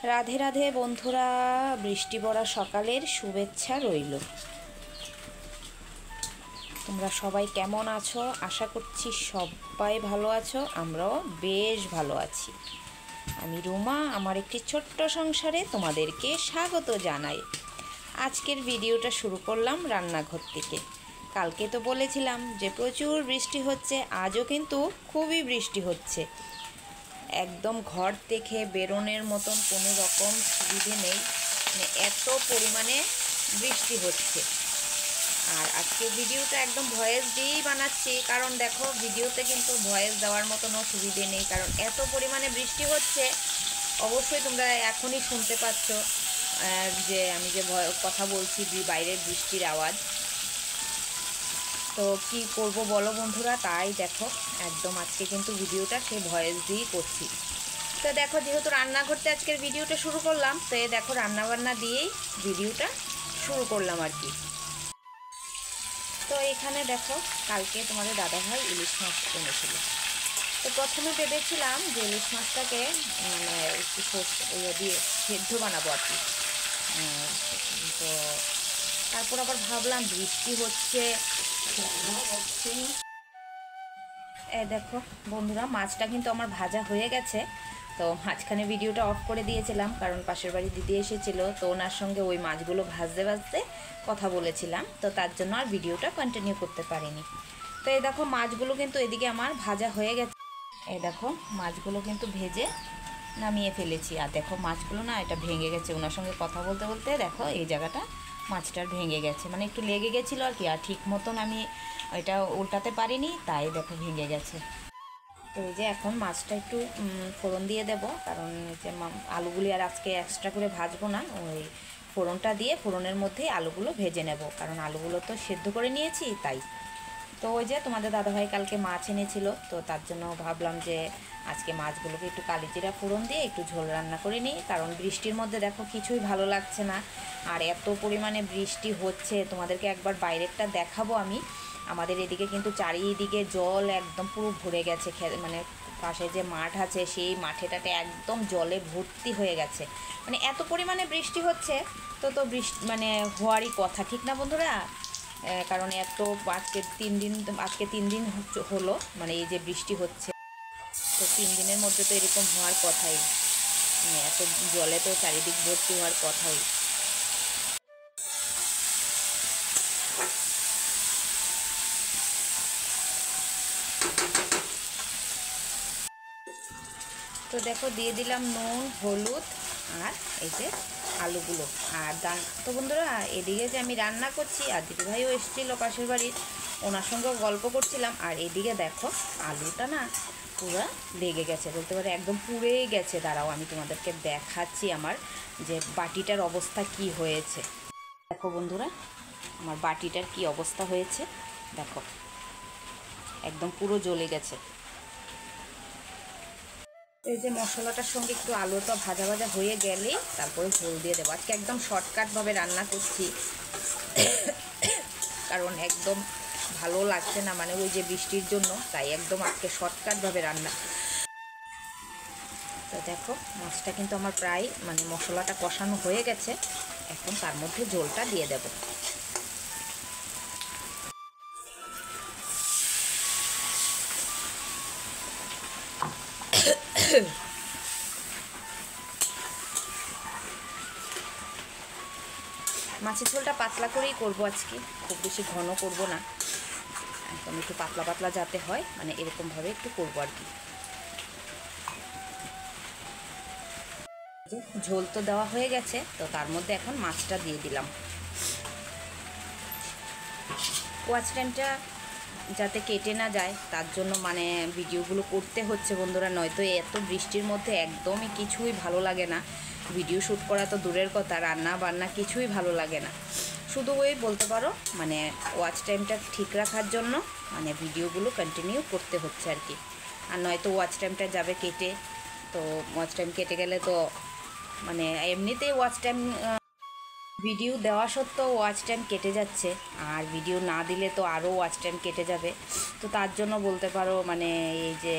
রাধে রাধে বন্ধুরা, বৃষ্টি পড়া সকালের শুভেচ্ছা রইল। তোমরা সবাই কেমন আছো? আশা করছি সবাই ভালো আছো। আমরাও বেশ ভালো আছি। আমি রুমা, আমার একটি ছোট্ট সংসারে তোমাদেরকে স্বাগত জানাই। আজকের ভিডিওটা শুরু করলাম রান্নাঘর থেকে। কালকে তো বলেছিলাম যে প্রচুর বৃষ্টি হচ্ছে, আজও কিন্তু খুবই বৃষ্টি হচ্ছে। একদম ঘর থেকে বেরোনোর মতন কোনো রকম সুবিধে নেই, মানে এত পরিমাণে বৃষ্টি হচ্ছে। আর আজকে ভিডিওটা একদম ভয়েস দিয়েই বানাচ্ছি, কারণ দেখো ভিডিওতে কিন্তু ভয়েস দেওয়ার মতনও সুবিধে নেই, কারণ এত পরিমাণে বৃষ্টি হচ্ছে। অবশ্যই তোমরা এখনই শুনতে পাচ্ছ যে আমি যে কথা বলছি বাইরের বৃষ্টির আওয়াজ। তো কি করব বলো বন্ধুরা, তাই দেখো একদম আজকে কিন্তু ভিডিওটা সে ভয়েস দিয়েই করছি। তো দেখো, যেহেতু রান্না করতে আজকের ভিডিওটা শুরু করলাম, তো দেখো রান্নাবান্না দিয়েই ভিডিওটা শুরু করলাম আর কি। তো এখানে দেখো, কালকে তোমাদের দাদাভাই ইলিশ মাছ এনেছিল। তো প্রথমে ভেবেছিলাম যে ইলিশ মাছটাকে মানে একটু দিয়ে সেদ্ধ বানাবো আর কি। তো তারপর আবার ভাবলাম বৃষ্টি হচ্ছে। দেখো বন্ধুরা, মাছটা কিন্তু আমার ভাজা হয়ে গেছে। তো মাঝখানে ভিডিওটা অফ করে দিয়েছিলাম, কারণ পাশের বাড়ি দিদি এসেছিল, তো ওনার সঙ্গে ওই মাছগুলো ভাজতে ভাজতে কথা বলেছিলাম, তো তার জন্য আর ভিডিওটা কন্টিনিউ করতে পারিনি। তো এই দেখো মাছগুলো কিন্তু এদিকে আমার ভাজা হয়ে গেছে। এই দেখো মাছগুলো কিন্তু ভেজে নামিয়ে ফেলেছি। আর দেখো মাছগুলো না এটা ভেঙে গেছে, ওনার সঙ্গে কথা বলতে বলতে দেখো এই জায়গাটা মাছটার ভেঙে গেছে, মানে একটু লেগে গেছিলো আর কি। আর ঠিক মতন আমি এটা উল্টাতে পারিনি, তাই দেখো ভেঙে গেছে। তো এই যে এখন মাছটা একটু ফোড়ন দিয়ে দেব, কারণ যে আলুগুলি আর আজকে এক্সট্রা করে ভাজবো না, ওই ফোড়নটা দিয়ে ফোড়নের মধ্যেই আলুগুলো ভেজে নেব, কারণ আলুগুলো তো সেদ্ধ করে নিয়েছি তাই। তো ওই যে তোমাদের দাদাভাই কালকে মাছ এনেছিল, তো তার জন্য ভাবলাম যে আজকে মাছগুলোকে একটু কালিজিরা ফোড়ন দিয়ে একটু ঝোল রান্না করে নিই, কারণ বৃষ্টির মধ্যে দেখো কিছুই ভালো লাগছে না। আর এত পরিমাণে বৃষ্টি হচ্ছে, তোমাদেরকে একবার বাইরেরটা দেখাবো আমি। আমাদের এদিকে কিন্তু চারিদিকে জল একদম পুরো ভরে গেছে, মানে পাশে যে মাঠ আছে সেই মাঠেটাতে একদম জলে ভর্তি হয়ে গেছে। মানে এত পরিমাণে বৃষ্টি হচ্ছে, তো বৃষ্টি মানে হওয়ারই কথা, ঠিক না বন্ধুরা? কারণ এত আজকে 3 দিন হলো মানে এই যে বৃষ্টি হচ্ছে, তো 3 দিনের মধ্যে তো এরকম হওয়ার কথাই, মানে এত জলে তো চারিদিক ভর্তি হওয়ার কথাই। তো দেখো দিয়ে দিলাম নুন, হলুদ আর এই যে আলুগুলো। আর তো বন্ধুরা, এদিকে যে আমি রান্না করছি আর দিদিভাইও এসেছিলো পাশের বাড়ির, ওনার সঙ্গেও গল্প করছিলাম। আর এদিকে দেখো আলুটা না পুরো লেগে গেছে, বলতে পারে একদম পুড়েই গেছে। দাঁড়াও আমি তোমাদেরকে দেখাচ্ছি আমার যে বাটিটার অবস্থা কি হয়েছে। দেখো বন্ধুরা, আমার বাটিটার কি অবস্থা হয়েছে দেখো, একদম পুরো জ্বলে গেছে। এই যে মশলাটার সঙ্গে একটু আলুটা ভাজা ভাজা হয়ে গেলেই তারপরে ঝোল দিয়ে দেবো। আজকে একদম শর্টকাটভাবে রান্না করছি, কারণ একদম ভালো লাগছে না, মানে ওই যে বৃষ্টির জন্য, তাই একদম আজকে শর্টকাটভাবে রান্না। তো দেখো মাছটা কিন্তু আমার প্রায় মানে মশলাটা কষানো হয়ে গেছে, এখন তার মধ্যে ঝোলটা দিয়ে দেবো। মাছের ঝোলটা পাতলা করেই করবো আজকে, খুব বেশি ঘন করব না, একদম একটু পাতলা পাতলা যাতে হয়, মানে এরকমভাবে একটু করবো আর কি। ঝোল তো দেওয়া হয়ে গেছে, তো তার মধ্যে এখন মাছটা দিয়ে দিলাম। ওয়াচ টাইমটা যাতে কেটে না যায় তার জন্য মানে ভিডিওগুলো করতে হচ্ছে বন্ধুরা, নয়তো এত বৃষ্টির মধ্যে একদমই কিছুই ভালো লাগে না। ভিডিও শ্যুট করা তো দূরের কথা, রান্না বান্না কিছুই ভালো লাগে না। শুধু ওই বলতে পারো মানে ওয়াচ টাইমটা ঠিক রাখার জন্য মানে ভিডিওগুলো কন্টিনিউ করতে হচ্ছে আর কি। আর নয়তো ওয়াচ টাইমটা যাবে কেটে, তো ওয়াচ টাইম কেটে গেলে তো মানে এমনিতেই ওয়াচ টাইম ভিডিও দেওয়া সত্ত্বেও ওয়াচ টাইম কেটে যাচ্ছে, আর ভিডিও না দিলে তো আরও ওয়াচ টাইম কেটে যাবে। তো তার জন্য বলতে পারো মানে এই যে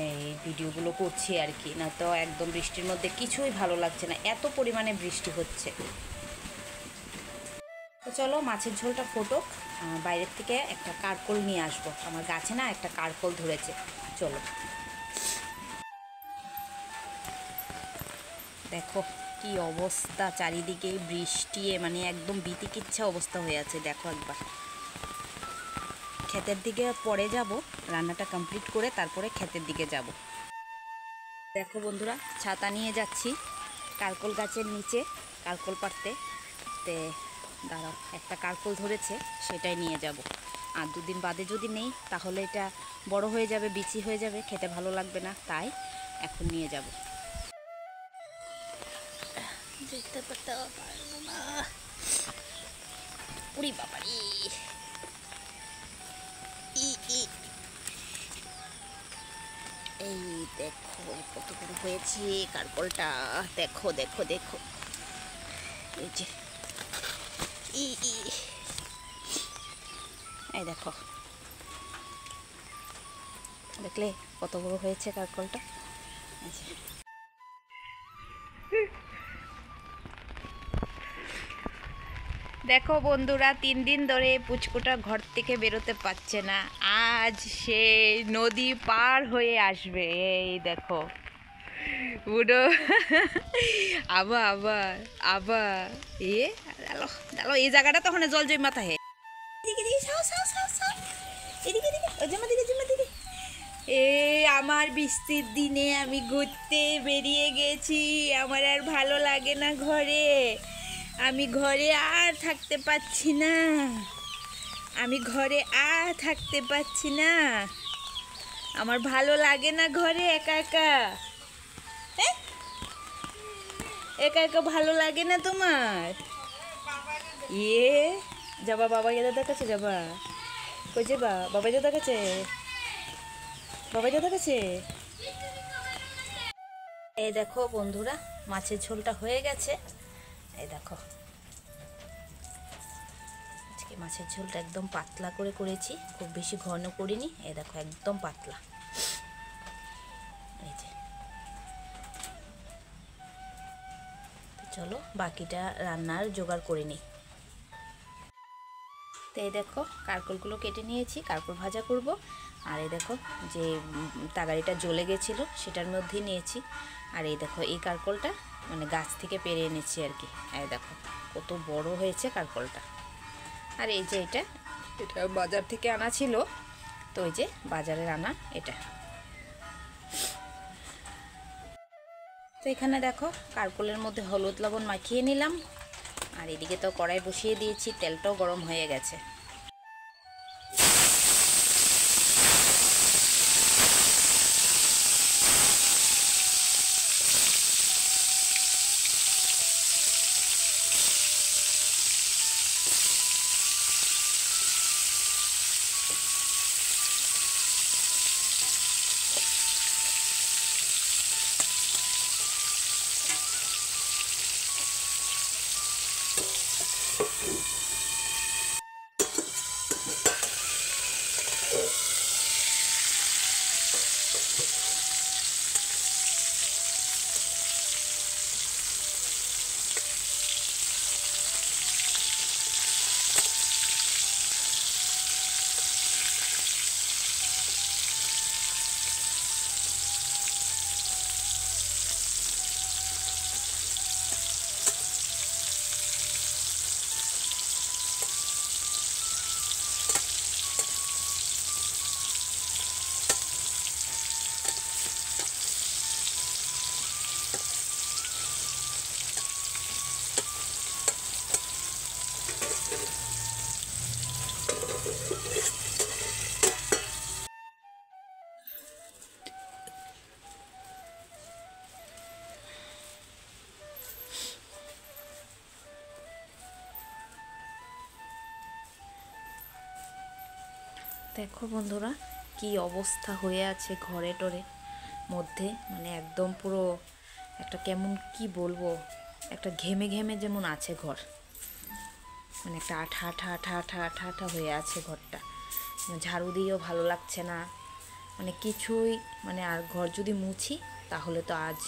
এই ভিডিওগুলো করছি আর কি, না তো একদম বৃষ্টির মধ্যে কিছুই ভালো লাগছে না, এত পরিমাণে বৃষ্টি হচ্ছে। তো চলো মাছের ঝোলটা ফোটুক, বাইরের থেকে একটা কারকোল নিয়ে আসবো, আমার গাছে না একটা কারকোল ধরেছে। চলো দেখো কি অবস্থা, চারিদিকে বৃষ্টি, মানে একদম বিতিকিচ্ছা অবস্থা হয়ে আছে। দেখো একবার ক্ষেতের দিকে পরে যাব, রান্নাটা কমপ্লিট করে তারপরে ক্ষেতের দিকে যাব। দেখো বন্ধুরা, ছাতা নিয়ে যাচ্ছি কারকোল গাছের নিচে কারকোল পাড়তে। তে দাঁড়াও, একটা কারকোল ধরেছে, সেটাই নিয়ে যাব। আর দুদিন বাদে যদি নেই তাহলে এটা বড় হয়ে যাবে, বিচি হয়ে যাবে, খেতে ভালো লাগবে না, তাই এখন নিয়ে যাব। যেতে পারবো না, উড়ি বাবারি। এই দেখো কত বড় হয়েছে কারকোলটা, দেখো দেখো দেখো, এই যে এই দেখো, দেখলে কত বড় হয়েছে কারকোলটা। দেখো বন্ধুরা, 3 দিন ধরে পুচকুটা ঘর থেকে বেরোতে পারছে না, আজ সে নদী পার হয়ে আসবে। এই দেখো বুড়ো, আবার আবার আবার দাঁড়ো দাঁড়ো, এই জায়গাটা তখন জল জমা থাকে। এ আমার বৃষ্টির দিনে আমি ঘুরতে বেরিয়ে গেছি, আমার আর ভালো লাগে না ঘরে, আমি ঘরে আর থাকতে পারছি না, আমি ঘরে আর থাকতে পারছি না, আমার ভালো লাগে না ঘরে একা একা। একা একা ভালো লাগে না তোমার? ইয়ে যাবা বাবা দাদা কাছে, যাবা কই যাবা? বাবা দাদা কাছে, বাবা দাদা কাছে। এই দেখো বন্ধুরা, মাছের ঝোলটা হয়ে গেছে। এই দেখো আজকে মাছের ঝোলটা একদম পাতলা করে করেছি, খুব বেশি ঘন করিনি। এই দেখো একদম পাতলা। এই যে চলো বাকিটা রান্নার জোগাড় করে নিই। তো এই দেখো কারকোলগুলো কেটে নিয়েছি, কারকোল ভাজা করব। আর এই দেখো যে তাগাড়িটা জ্বলে গেছিলো সেটার মধ্যেই নিয়েছি। আর এই দেখো এই কারকোলটা মানে গাছ থেকে পেরে এনেছি আর কি। এই দেখো কত বড় হয়েছে কারকোলটা। আর এই যে এটা বাজার থেকে আনা ছিল, তো ওই যে বাজারের আনা এটা। তো এখানে দেখো কারকোলের মধ্যে হলুদ লবণ মাখিয়ে নিলাম। আর এদিকে তো কড়াই বসিয়ে দিয়েছি, তেলটাও গরম হয়ে গেছে। দেখো বন্ধুরা কি অবস্থা হয়ে আছে ঘরে টরে মধ্যে, মানে একদম পুরো একটা কেমন কি বলবো, একটা ঘেমে ঘেমে যেমন আছে ঘর, মানে একটা আঠা আঠা আঠা আঠা আঠা আঠা হয়ে আছে ঘরটা। ঝাড়ু দিয়েও ভালো লাগছে না, মানে কিছুই মানে আর ঘর যদি মুছি তাহলে তো আজ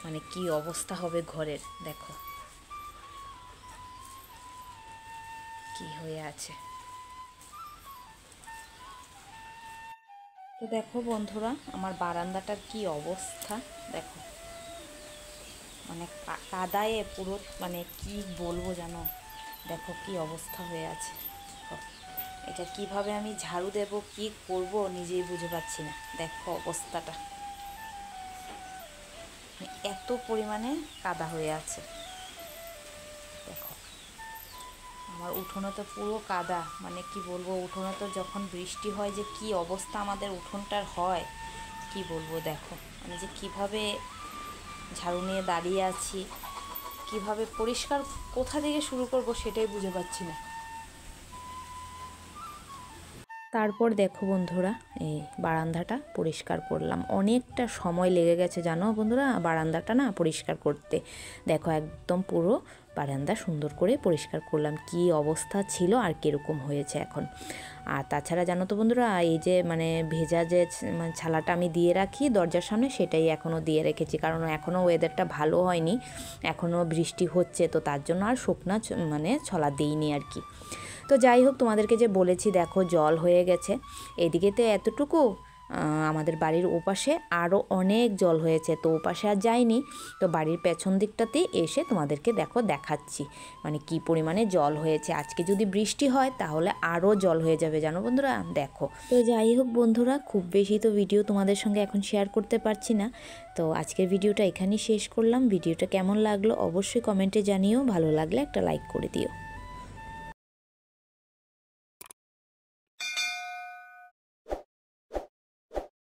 মানে কি অবস্থা হবে ঘরের, দেখো কি হয়ে আছে। তো দেখো বন্ধুরা আমার বারান্দাটার কি অবস্থা, দেখো মানে কাদায়ে পুরো, মানে কি বলবো জানো, দেখো কি অবস্থা হয়ে আছে। দেখো এটা কিভাবে আমি ঝাড়ু দেব, কি করব নিজেই বুঝে পাচ্ছি না। দেখো অবস্থাটা এত পরিমাণে কাদা হয়ে আছে। দেখো আমার উঠোনে তো পুরো কাদা, মানে কি বলবো, উঠোনে তো যখন বৃষ্টি হয় যে কি অবস্থা আমাদের উঠোনটার হয় কি বলবো। দেখো আমি যে কিভাবে ঝাড়ু নিয়ে দাঁড়িয়ে আছি, কিভাবে পরিষ্কার কোথা থেকে শুরু করব সেটাই বুঝে পাচ্ছি না। তারপর দেখো বন্ধুরা এই বারান্দাটা পরিষ্কার করলাম, অনেকটা সময় লেগে গেছে জানো বন্ধুরা বারান্দাটা না পরিষ্কার করতে। দেখো একদম পুরো বারান্দা সুন্দর করে পরিষ্কার করলাম, কি অবস্থা ছিল আর কীরকম হয়েছে এখন। আর তাছাড়া জানো তো বন্ধুরা এই যে মানে ভেজা যে মানে ছালাটা আমি দিয়ে রাখি দরজার সামনে, সেটাই এখনও দিয়ে রেখেছি, কারণ এখনও ওয়েদারটা ভালো হয়নি, এখনও বৃষ্টি হচ্ছে, তো তার জন্য আর শুকনা মানে ছলা দিইনি আর কি। তো যাই হোক তোমাদেরকে যে বলেছি দেখো জল হয়ে গেছে, এদিকে তো এতটুকু, আমাদের বাড়ির ওপাশে আরও অনেক জল হয়েছে, তো ওপাশে আর যাইনি, তো বাড়ির পেছন দিকটাতেই এসে তোমাদেরকে দেখো দেখাচ্ছি মানে কি পরিমাণে জল হয়েছে। আজকে যদি বৃষ্টি হয় তাহলে আরও জল হয়ে যাবে জানো বন্ধুরা। দেখো তো যাই হোক বন্ধুরা, খুব বেশি তো ভিডিও তোমাদের সঙ্গে এখন শেয়ার করতে পারছি না, তো আজকের ভিডিওটা এখানেই শেষ করলাম। ভিডিওটা কেমন লাগলো অবশ্যই কমেন্টে জানিও, ভালো লাগলে একটা লাইক করে দিও।